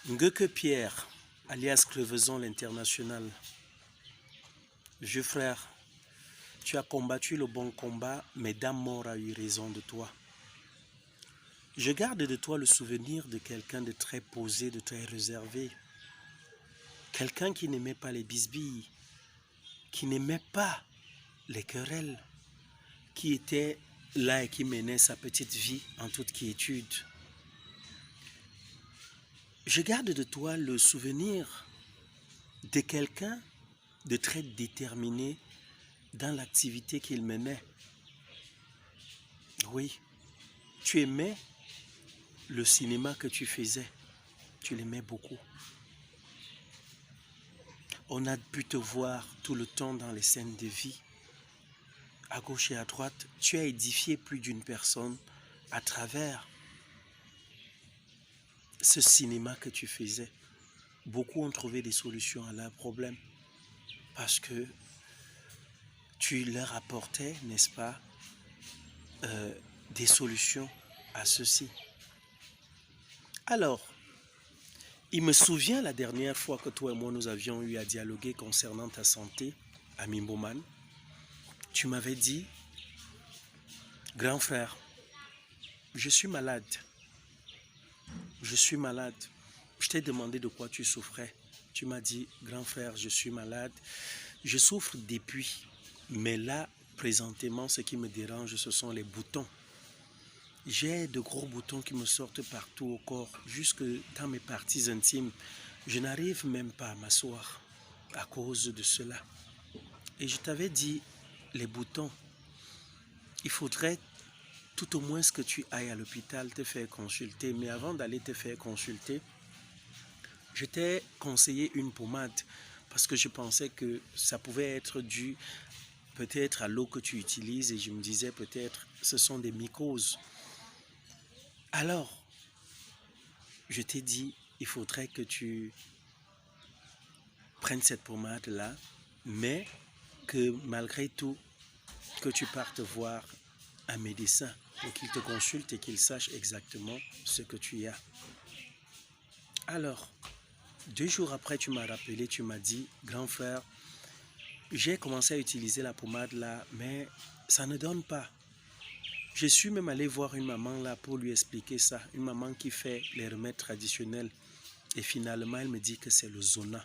Ngueke Pierre, alias Crevaison l'International. Vieux frère, tu as combattu le bon combat, mais Dame Mort a eu raison de toi. Je garde de toi le souvenir de quelqu'un de très posé, de très réservé. Quelqu'un qui n'aimait pas les bisbilles, qui n'aimait pas les querelles, qui était là et qui menait sa petite vie en toute quiétude. Je garde de toi le souvenir de quelqu'un de très déterminé dans l'activité qu'il menait. Oui, tu aimais le cinéma que tu faisais, tu l'aimais beaucoup. On a pu te voir tout le temps dans les scènes de vie. À gauche et à droite, tu as édifié plus d'une personne à travers ce cinéma que tu faisais. Beaucoup ont trouvé des solutions à leurs problèmes parce que tu leur apportais, n'est-ce pas, des solutions à ceci. Alors, il me souvient la dernière fois que toi et moi nous avions eu à dialoguer concernant ta santé à Mimboman. Tu m'avais dit, grand frère, je suis malade. Je suis malade. Je t'ai demandé de quoi tu souffrais. Tu m'as dit, grand frère, je suis malade. Je souffre d'épuis. Mais là, présentement, ce qui me dérange, ce sont les boutons. J'ai de gros boutons qui me sortent partout au corps, jusque dans mes parties intimes. Je n'arrive même pas à m'asseoir à cause de cela. Et je t'avais dit, les boutons, il faudrait tout au moins que tu ailles à l'hôpital te faire consulter. Mais avant d'aller te faire consulter, je t'ai conseillé une pommade parce que je pensais que ça pouvait être dû peut-être à l'eau que tu utilises et je me disais peut-être ce sont des mycoses. Alors, je t'ai dit, il faudrait que tu prennes cette pommade-là, mais que malgré tout, que tu partes voir un médecin pour qu'il te consulte et qu'il sache exactement ce que tu as. Alors, 2 jours après, tu m'as rappelé, tu m'as dit, grand frère, j'ai commencé à utiliser la pommade là, mais ça ne donne pas. Je suis même allé voir une maman là pour lui expliquer ça, une maman qui fait les remèdes traditionnels. Et finalement, elle me dit que c'est le zona.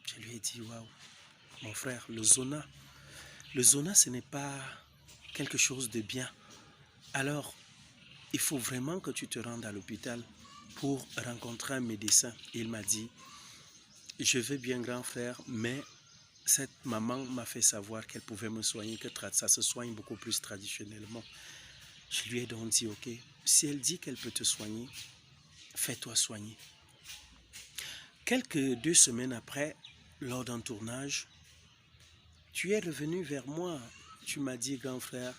Je lui ai dit, waouh, mon frère, le zona, ce n'est pas quelque chose de bien. Alors, il faut vraiment que tu te rendes à l'hôpital pour rencontrer un médecin. Et il m'a dit, je veux bien grand frère, mais cette maman m'a fait savoir qu'elle pouvait me soigner, que ça se soigne beaucoup plus traditionnellement. Je lui ai donc dit, ok, si elle dit qu'elle peut te soigner, fais-toi soigner. Quelques 2 semaines après, lors d'un tournage, tu es revenu vers moi. Tu m'as dit, grand frère,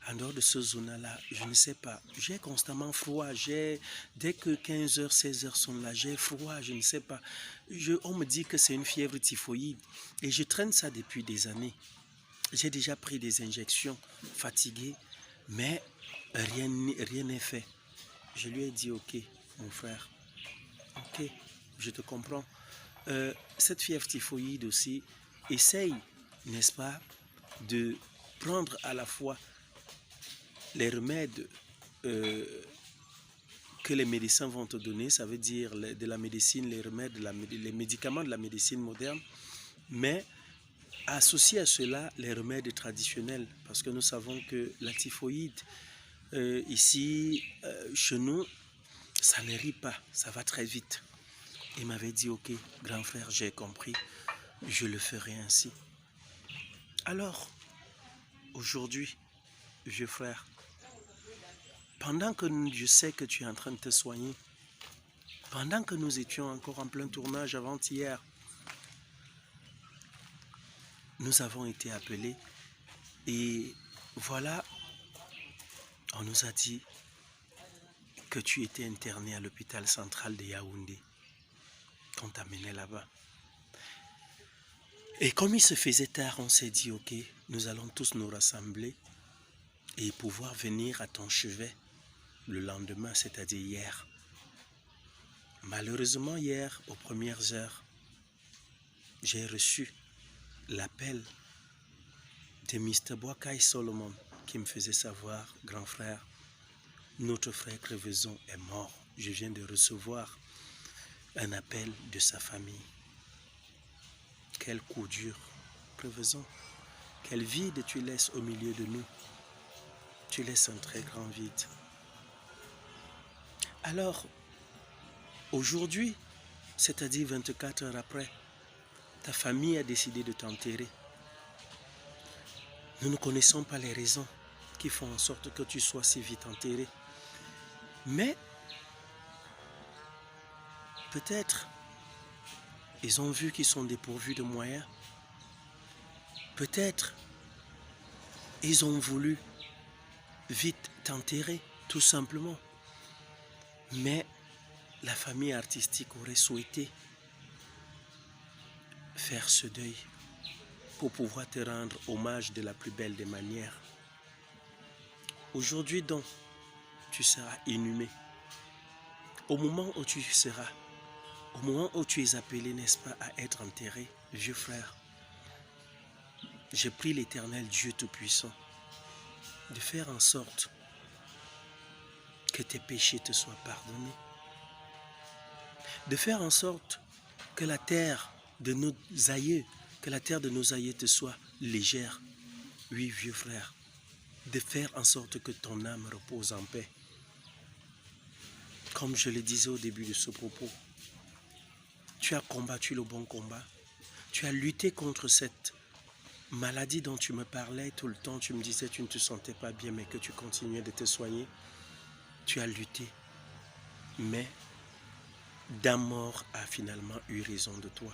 en dehors de ce zona-là, je ne sais pas, j'ai constamment froid, dès que 15h, 16h sont là, j'ai froid, je ne sais pas. On me dit que c'est une fièvre typhoïde et je traîne ça depuis des années. J'ai déjà pris des injections, fatigué, mais rien n'est fait. Je lui ai dit, ok, mon frère, ok, je te comprends. Cette fièvre typhoïde aussi, essaye, n'est-ce pas, de prendre à la fois les remèdes que les médecins vont te donner, ça veut dire de la médecine, les remèdes, les médicaments de la médecine moderne, mais associer à cela les remèdes traditionnels, parce que nous savons que la typhoïde, ici, chez nous, ça ne rit pas, ça va très vite. Il m'avait dit, ok, grand frère, j'ai compris, je le ferai ainsi. Alors, aujourd'hui, vieux frère, pendant que je sais que tu es en train de te soigner, pendant que nous étions encore en plein tournage avant-hier, nous avons été appelés et voilà, on nous a dit que tu étais interné à l'hôpital central de Yaoundé, qu'on t'amenait là-bas. Et comme il se faisait tard, on s'est dit, ok, nous allons tous nous rassembler et pouvoir venir à ton chevet le lendemain, c'est-à-dire hier. Malheureusement, hier, aux premières heures, j'ai reçu l'appel de Mr. Boakai Solomon qui me faisait savoir, grand frère, notre frère Crevezon est mort. Je viens de recevoir un appel de sa famille. Quel coup dur, Crevezon. Quel vide tu laisses au milieu de nous. Tu laisses un très grand vide. Alors, aujourd'hui, c'est-à-dire 24 heures après, ta famille a décidé de t'enterrer. Nous ne connaissons pas les raisons qui font en sorte que tu sois si vite enterré. Mais, peut-être, ils ont vu qu'ils sont dépourvus de moyens. Peut-être, ils ont voulu vite t'enterrer, tout simplement. Mais la famille artistique aurait souhaité faire ce deuil pour pouvoir te rendre hommage de la plus belle des manières. Aujourd'hui donc, tu seras inhumé. Au moment où tu seras, au moment où tu es appelé, n'est-ce pas, à être enterré, vieux frère, je prie l'Éternel Dieu Tout-Puissant de faire en sorte que tes péchés te soient pardonnés. De faire en sorte que la terre de nos aïeux, te soit légère. Oui, vieux frère, de faire en sorte que ton âme repose en paix. Comme je le disais au début de ce propos, tu as combattu le bon combat. Tu as lutté contre cette maladie dont tu me parlais tout le temps. Tu me disais que tu ne te sentais pas bien, mais que tu continuais de te soigner. Tu as lutté. Mais Dame Mort a finalement eu raison de toi.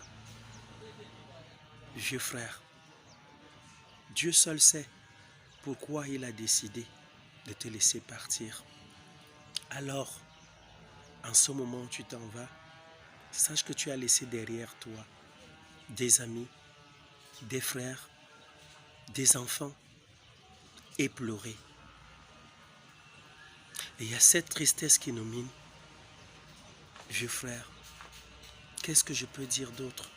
Vieux frère, Dieu seul sait pourquoi il a décidé de te laisser partir. Alors, en ce moment où tu t'en vas, sache que tu as laissé derrière toi des amis, des frères, des enfants éplorés. Et il y a cette tristesse qui nous mine. Vieux frère, qu'est-ce que je peux dire d'autre?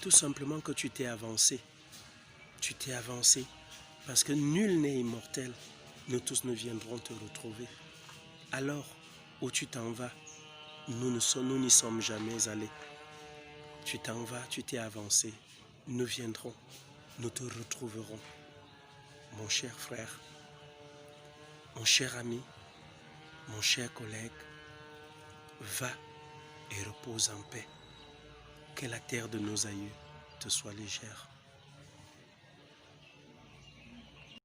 Tout simplement que tu t'es avancé. Tu t'es avancé parce que nul n'est immortel. Nous tous ne viendrons te retrouver. Alors, où tu t'en vas, nous n'y sommes jamais allés. Tu t'en vas, tu t'es avancé. Nous viendrons, nous te retrouverons. Mon cher frère, mon cher ami, mon cher collègue, va et repose en paix. Que la terre de nos aïeux te soit légère.